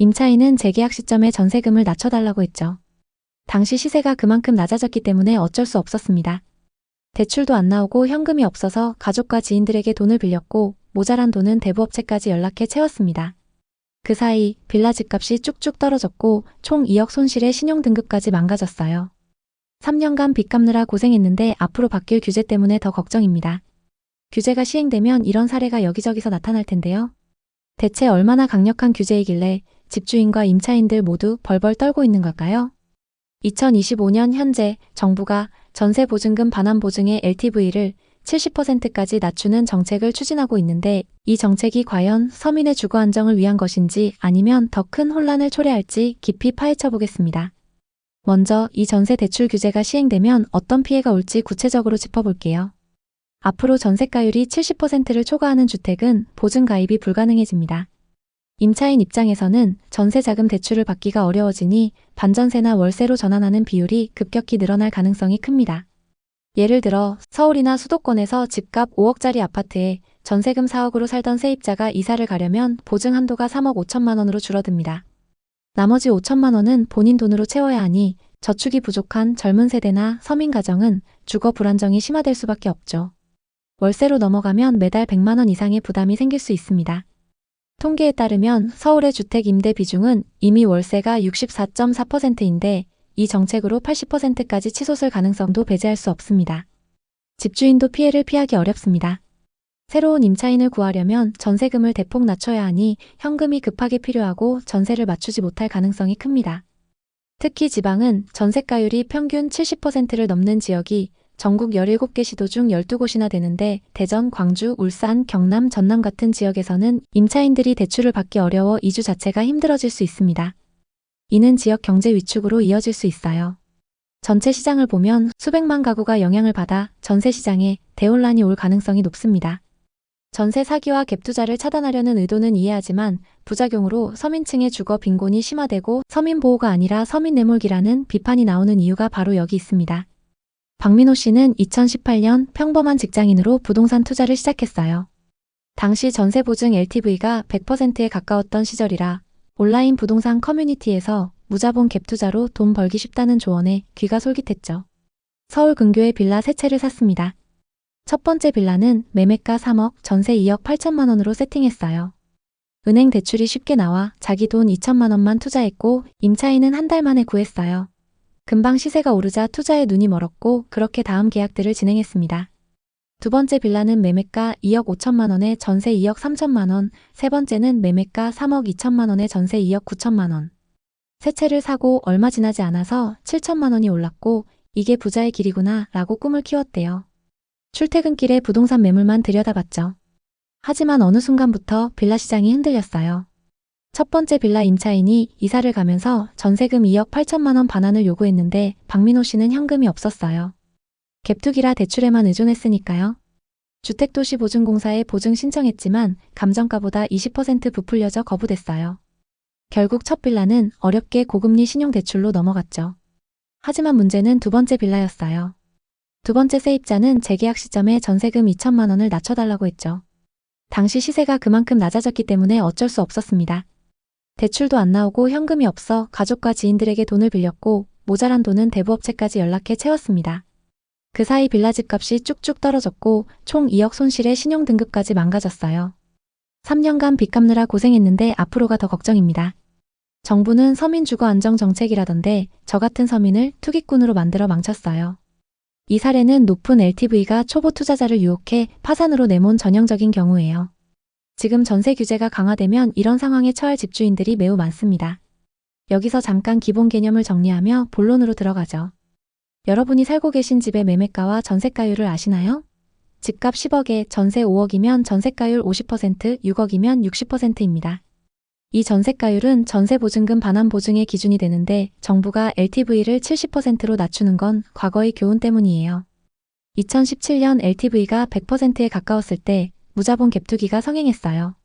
임차인은 재계약 시점에 전세금을 낮춰달라고 했죠. 당시 시세가 그만큼 낮아졌기 때문에 어쩔 수 없었습니다. 대출도 안 나오고 현금이 없어서 가족과 지인들에게 돈을 빌렸고 모자란 돈은 대부업체까지 연락해 채웠습니다. 그 사이 빌라 집값이 쭉쭉 떨어졌고 총 2억 손실에 신용등급까지 망가졌어요. 3년간 빚 갚느라 고생했는데 앞으로 바뀔 규제 때문에 더 걱정입니다. 규제가 시행되면 이런 사례가 여기저기서 나타날 텐데요. 대체 얼마나 강력한 규제이길래 집주인과 임차인들 모두 벌벌 떨고 있는 걸까요? 2025년 현재 정부가 전세보증금 반환보증의 LTV를 70%까지 낮추는 정책을 추진하고 있는데 이 정책이 과연 서민의 주거 안정을 위한 것인지 아니면 더 큰 혼란을 초래할지 깊이 파헤쳐 보겠습니다. 먼저 이 전세 대출 규제가 시행되면 어떤 피해가 올지 구체적으로 짚어볼게요. 앞으로 전세가율이 70%를 초과하는 주택은 보증 가입이 불가능해집니다. 임차인 입장에서는 전세자금 대출을 받기가 어려워지니 반전세나 월세로 전환하는 비율이 급격히 늘어날 가능성이 큽니다. 예를 들어 서울이나 수도권에서 집값 5억짜리 아파트에 전세금 4억으로 살던 세입자가 이사를 가려면 보증 한도가 3억 5천만 원으로 줄어듭니다. 나머지 5천만 원은 본인 돈으로 채워야 하니 저축이 부족한 젊은 세대나 서민 가정은 주거 불안정이 심화될 수밖에 없죠. 월세로 넘어가면 매달 100만 원 이상의 부담이 생길 수 있습니다. 통계에 따르면 서울의 주택 임대 비중은 이미 월세가 64.4%인데 이 정책으로 80%까지 치솟을 가능성도 배제할 수 없습니다. 집주인도 피해를 피하기 어렵습니다. 새로운 임차인을 구하려면 전세금을 대폭 낮춰야 하니 현금이 급하게 필요하고 전세를 맞추지 못할 가능성이 큽니다. 특히 지방은 전세가율이 평균 70%를 넘는 지역이 전국 17개 시도 중 12곳이나 되는데 대전, 광주, 울산, 경남, 전남 같은 지역에서는 임차인들이 대출을 받기 어려워 이주 자체가 힘들어질 수 있습니다. 이는 지역 경제 위축으로 이어질 수 있어요. 전체 시장을 보면 수백만 가구가 영향을 받아 전세 시장에 대혼란이 올 가능성이 높습니다. 전세 사기와 갭 투자를 차단하려는 의도는 이해하지만 부작용으로 서민층의 주거 빈곤이 심화되고 서민 보호가 아니라 서민 내몰기라는 비판이 나오는 이유가 바로 여기 있습니다. 박민호 씨는 2018년 평범한 직장인으로 부동산 투자를 시작했어요. 당시 전세 보증 LTV가 100%에 가까웠던 시절이라 온라인 부동산 커뮤니티에서 무자본 갭 투자로 돈 벌기 쉽다는 조언에 귀가 솔깃했죠. 서울 근교에 빌라 3채를 샀습니다. 첫 번째 빌라는 매매가 3억, 전세 2억 8천만 원으로 세팅했어요. 은행 대출이 쉽게 나와 자기 돈 2천만 원만 투자했고 임차인은 한 달 만에 구했어요. 금방 시세가 오르자 투자에 눈이 멀었고 그렇게 다음 계약들을 진행했습니다. 두 번째 빌라는 매매가 2억 5천만 원에 전세 2억 3천만 원, 세 번째는 매매가 3억 2천만 원에 전세 2억 9천만 원. 세 채를 사고 얼마 지나지 않아서 7천만 원이 올랐고 이게 부자의 길이구나 라고 꿈을 키웠대요. 출퇴근길에 부동산 매물만 들여다봤죠. 하지만 어느 순간부터 빌라 시장이 흔들렸어요. 첫 번째 빌라 임차인이 이사를 가면서 전세금 2억 8천만 원 반환을 요구했는데 박민호 씨는 현금이 없었어요. 갭투기라 대출에만 의존했으니까요. 주택도시보증공사에 보증 신청했지만 감정가보다 20% 부풀려져 거부됐어요. 결국 첫 빌라는 어렵게 고금리 신용대출로 넘어갔죠. 하지만 문제는 두 번째 빌라였어요. 두 번째 세입자는 재계약 시점에 전세금 2천만 원을 낮춰달라고 했죠. 당시 시세가 그만큼 낮아졌기 때문에 어쩔 수 없었습니다. 대출도 안 나오고 현금이 없어 가족과 지인들에게 돈을 빌렸고 모자란 돈은 대부업체까지 연락해 채웠습니다. 그 사이 빌라 집값이 쭉쭉 떨어졌고 총 2억 손실에 신용등급까지 망가졌어요. 3년간 빚 갚느라 고생했는데 앞으로가 더 걱정입니다. 정부는 서민 주거 안정 정책이라던데 저 같은 서민을 투기꾼으로 만들어 망쳤어요. 이 사례는 높은 LTV가 초보 투자자를 유혹해 파산으로 내몬 전형적인 경우예요. 지금 전세 규제가 강화되면 이런 상황에 처할 집주인들이 매우 많습니다. 여기서 잠깐 기본 개념을 정리하며 본론으로 들어가죠. 여러분이 살고 계신 집의 매매가와 전세가율을 아시나요? 집값 10억에 전세 5억이면 전세가율 50%, 6억이면 60%입니다. 이 전세가율은 전세보증금 반환보증의 기준이 되는데 정부가 LTV를 70%로 낮추는 건 과거의 교훈 때문이에요. 2017년 LTV가 100%에 가까웠을 때 무자본 갭투기가 성행했어요.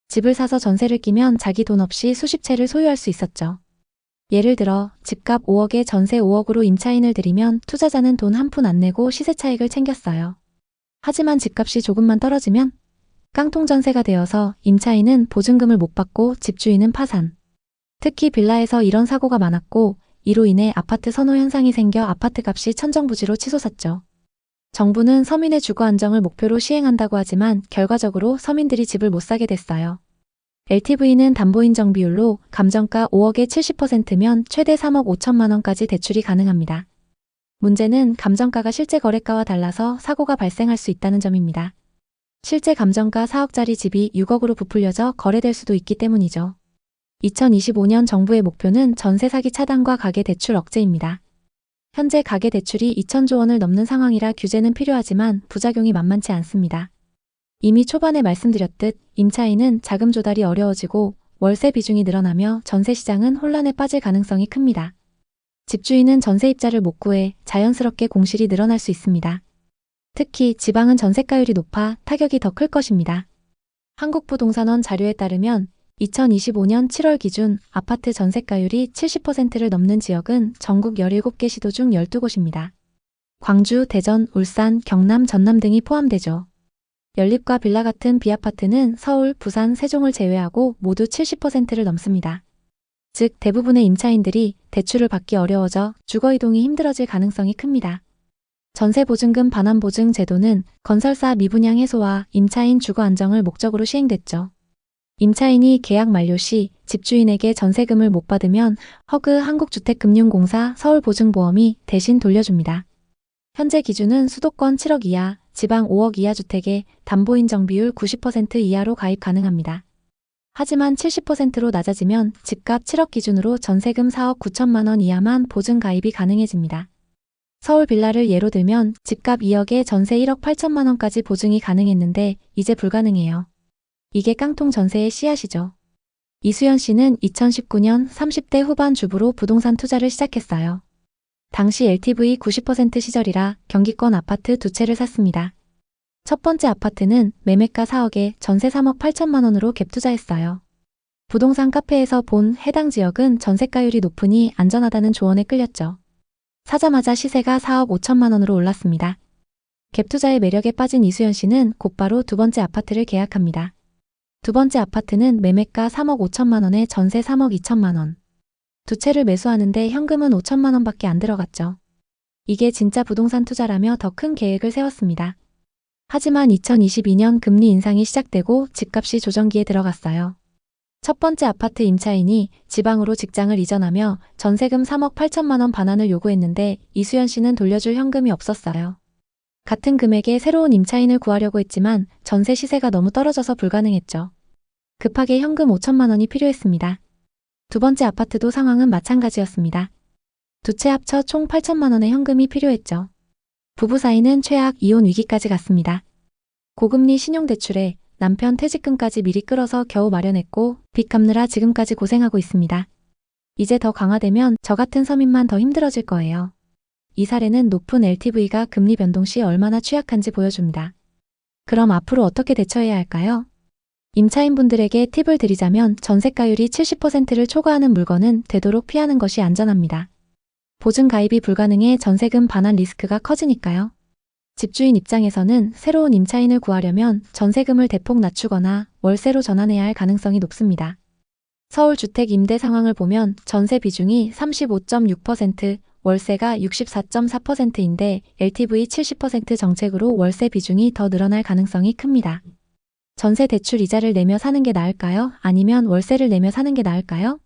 집을 사서 전세를 끼면 자기 돈 없이 수십 채를 소유할 수 있었죠. 예를 들어 집값 5억에 전세 5억으로 임차인을 들이면 투자자는 돈 한 푼 안 내고 시세 차익을 챙겼어요. 하지만 집값이 조금만 떨어지면 깡통 전세가 되어서 임차인은 보증금을 못 받고 집주인은 파산. 특히 빌라에서 이런 사고가 많았고 이로 인해 아파트 선호 현상이 생겨 아파트값이 천정부지로 치솟았죠. 정부는 서민의 주거 안정을 목표로 시행한다고 하지만 결과적으로 서민들이 집을 못 사게 됐어요. LTV는 담보인정 비율로 감정가 5억의 70%면 최대 3억 5천만 원까지 대출이 가능합니다. 문제는 감정가가 실제 거래가와 달라서 사고가 발생할 수 있다는 점입니다. 실제 감정가 4억짜리 집이 6억으로 부풀려져 거래될 수도 있기 때문이죠. 2025년 정부의 목표는 전세 사기 차단과 가계 대출 억제입니다. 현재 가계 대출이 2천조 원을 넘는 상황이라 규제는 필요하지만 부작용이 만만치 않습니다. 이미 초반에 말씀드렸듯 임차인은 자금 조달이 어려워지고 월세 비중이 늘어나며 전세 시장은 혼란에 빠질 가능성이 큽니다. 집주인은 전세입자를 못 구해 자연스럽게 공실이 늘어날 수 있습니다. 특히 지방은 전세가율이 높아 타격이 더 클 것입니다. 한국부동산원 자료에 따르면 2025년 7월 기준 아파트 전세가율이 70%를 넘는 지역은 전국 17개 시도 중 12곳입니다. 광주, 대전, 울산, 경남, 전남 등이 포함되죠. 연립과 빌라 같은 B아파트는 서울, 부산, 세종을 제외하고 모두 70%를 넘습니다. 즉 대부분의 임차인들이 대출을 받기 어려워져 주거이동이 힘들어질 가능성이 큽니다. 전세보증금 반환보증 제도는 건설사 미분양 해소와 임차인 주거 안정을 목적으로 시행됐죠. 임차인이 계약 만료 시 집주인에게 전세금을 못 받으면 허그 한국주택금융공사 서울보증보험이 대신 돌려줍니다. 현재 기준은 수도권 7억 이하, 지방 5억 이하 주택에 담보인정 비율 90% 이하로 가입 가능합니다. 하지만 70%로 낮아지면 집값 7억 기준으로 전세금 4억 9천만 원 이하만 보증 가입이 가능해집니다. 서울 빌라를 예로 들면 집값 2억에 전세 1억 8천만 원까지 보증이 가능했는데 이제 불가능해요. 이게 깡통 전세의 씨앗이죠. 이수연 씨는 2019년 30대 후반 주부로 부동산 투자를 시작했어요. 당시 LTV 90% 시절이라 경기권 아파트 2채를 샀습니다. 첫 번째 아파트는 매매가 4억에 전세 3억 8천만 원으로 갭 투자했어요. 부동산 카페에서 본 해당 지역은 전세가율이 높으니 안전하다는 조언에 끌렸죠. 사자마자 시세가 4억 5천만 원으로 올랐습니다. 갭 투자의 매력에 빠진 이수연 씨는 곧바로 두 번째 아파트를 계약합니다. 두 번째 아파트는 매매가 3억 5천만 원에 전세 3억 2천만 원. 두 채를 매수하는데 현금은 5천만 원밖에 안 들어갔죠. 이게 진짜 부동산 투자라며 더 큰 계획을 세웠습니다. 하지만 2022년 금리 인상이 시작되고 집값이 조정기에 들어갔어요. 첫 번째 아파트 임차인이 지방으로 직장을 이전하며 전세금 3억 8천만 원 반환을 요구했는데 이수연 씨는 돌려줄 현금이 없었어요. 같은 금액에 새로운 임차인을 구하려고 했지만 전세 시세가 너무 떨어져서 불가능했죠. 급하게 현금 5천만 원이 필요했습니다. 두 번째 아파트도 상황은 마찬가지였습니다. 두 채 합쳐 총 8천만 원의 현금이 필요했죠. 부부 사이는 최악 이혼 위기까지 갔습니다. 고금리 신용대출에 남편 퇴직금까지 미리 끌어서 겨우 마련했고 빚 갚느라 지금까지 고생하고 있습니다. 이제 더 강화되면 저 같은 서민만 더 힘들어질 거예요. 이 사례는 높은 LTV가 금리 변동 시 얼마나 취약한지 보여줍니다. 그럼 앞으로 어떻게 대처해야 할까요? 임차인분들에게 팁을 드리자면 전세가율이 70%를 초과하는 물건은 되도록 피하는 것이 안전합니다. 보증 가입이 불가능해 전세금 반환 리스크가 커지니까요. 집주인 입장에서는 새로운 임차인을 구하려면 전세금을 대폭 낮추거나 월세로 전환해야 할 가능성이 높습니다. 서울 주택 임대 상황을 보면 전세 비중이 35.6%, 월세가 64.4%인데 LTV 70% 정책으로 월세 비중이 더 늘어날 가능성이 큽니다. 전세 대출 이자를 내며 사는 게 나을까요? 아니면 월세를 내며 사는 게 나을까요?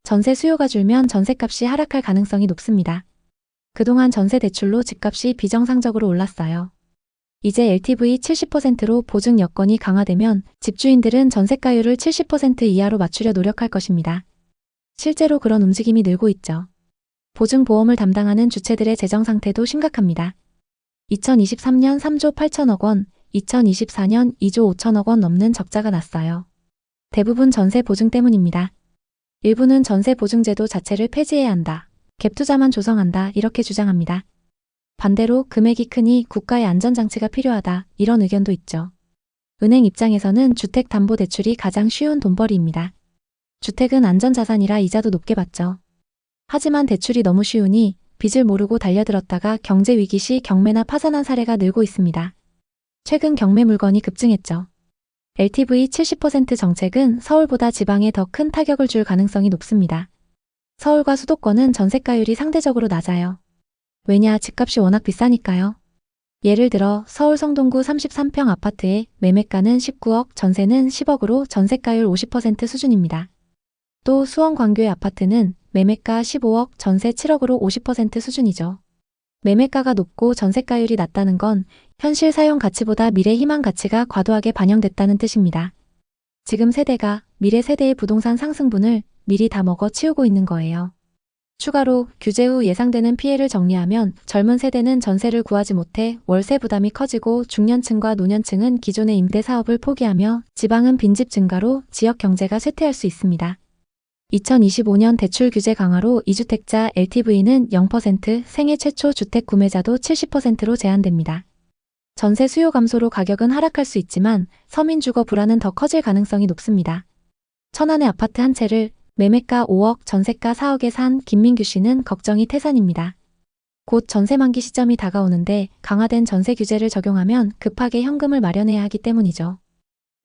전세 수요가 줄면 전세값이 하락할 가능성이 높습니다. 그동안 전세 대출로 집값이 비정상적으로 올랐어요. 이제 LTV 70%로 보증 여건이 강화되면 집주인들은 전세가율을 70% 이하로 맞추려 노력할 것입니다. 실제로 그런 움직임이 늘고 있죠. 보증보험을 담당하는 주체들의 재정 상태도 심각합니다. 2023년 3조 8천억 원, 2024년 2조 5천억 원 넘는 적자가 났어요. 대부분 전세 보증 때문입니다. 일부는 전세 보증제도 자체를 폐지해야 한다. 갭 투자만 조성한다. 이렇게 주장합니다. 반대로 금액이 크니 국가의 안전장치가 필요하다. 이런 의견도 있죠. 은행 입장에서는 주택담보대출이 가장 쉬운 돈벌이입니다. 주택은 안전자산이라 이자도 높게 받죠. 하지만 대출이 너무 쉬우니 빚을 모르고 달려들었다가 경제위기 시 경매나 파산한 사례가 늘고 있습니다. 최근 경매 물건이 급증했죠. LTV 70% 정책은 서울보다 지방에 더 큰 타격을 줄 가능성이 높습니다. 서울과 수도권은 전세가율이 상대적으로 낮아요. 왜냐, 집값이 워낙 비싸니까요. 예를 들어 서울 성동구 33평 아파트의 매매가는 19억, 전세는 10억으로 전세가율 50% 수준입니다. 또 수원 광교의 아파트는 매매가 15억, 전세 7억으로 50% 수준이죠. 매매가가 높고 전세가율이 낮다는 건 현실 사용 가치보다 미래 희망 가치가 과도하게 반영됐다는 뜻입니다. 지금 세대가 미래 세대의 부동산 상승분을 미리 다 먹어 치우고 있는 거예요. 추가로 규제 후 예상되는 피해를 정리하면 젊은 세대는 전세를 구하지 못해 월세 부담이 커지고 중년층과 노년층은 기존의 임대 사업을 포기하며 지방은 빈집 증가로 지역 경제가 쇠퇴할 수 있습니다. 2025년 대출 규제 강화로 2주택자 LTV는 0%, 생애 최초 주택 구매자도 70%로 제한됩니다. 전세 수요 감소로 가격은 하락할 수 있지만 서민 주거 불안은 더 커질 가능성이 높습니다. 천안의 아파트 한 채를 매매가 5억, 전세가 4억에 산 김민규 씨는 걱정이 태산입니다. 곧 전세 만기 시점이 다가오는데 강화된 전세 규제를 적용하면 급하게 현금을 마련해야 하기 때문이죠.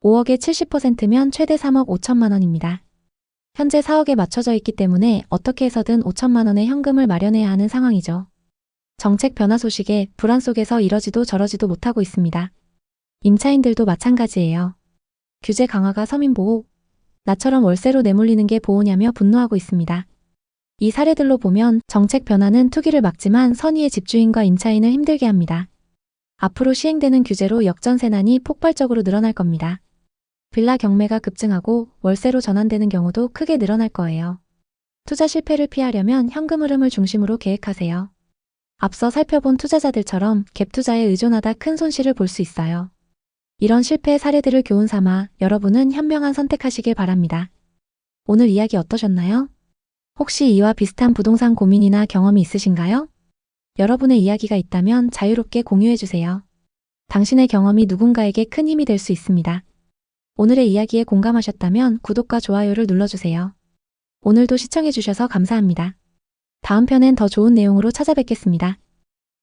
5억의 70%면 최대 3억 5천만 원입니다. 현재 4억에 맞춰져 있기 때문에 어떻게 해서든 5천만 원의 현금을 마련해야 하는 상황이죠. 정책 변화 소식에 불안 속에서 이러지도 저러지도 못하고 있습니다. 임차인들도 마찬가지예요. 규제 강화가 서민보호, 나처럼 월세로 내몰리는 게 보호냐며 분노하고 있습니다. 이 사례들로 보면 정책 변화는 투기를 막지만 선의의 집주인과 임차인을 힘들게 합니다. 앞으로 시행되는 규제로 역전세난이 폭발적으로 늘어날 겁니다. 빌라 경매가 급증하고 월세로 전환되는 경우도 크게 늘어날 거예요. 투자 실패를 피하려면 현금 흐름을 중심으로 계획하세요. 앞서 살펴본 투자자들처럼 갭 투자에 의존하다 큰 손실을 볼 수 있어요. 이런 실패의 사례들을 교훈 삼아 여러분은 현명한 선택하시길 바랍니다. 오늘 이야기 어떠셨나요? 혹시 이와 비슷한 부동산 고민이나 경험이 있으신가요? 여러분의 이야기가 있다면 자유롭게 공유해주세요. 당신의 경험이 누군가에게 큰 힘이 될 수 있습니다. 오늘의 이야기에 공감하셨다면 구독과 좋아요를 눌러주세요. 오늘도 시청해주셔서 감사합니다. 다음 편엔 더 좋은 내용으로 찾아뵙겠습니다.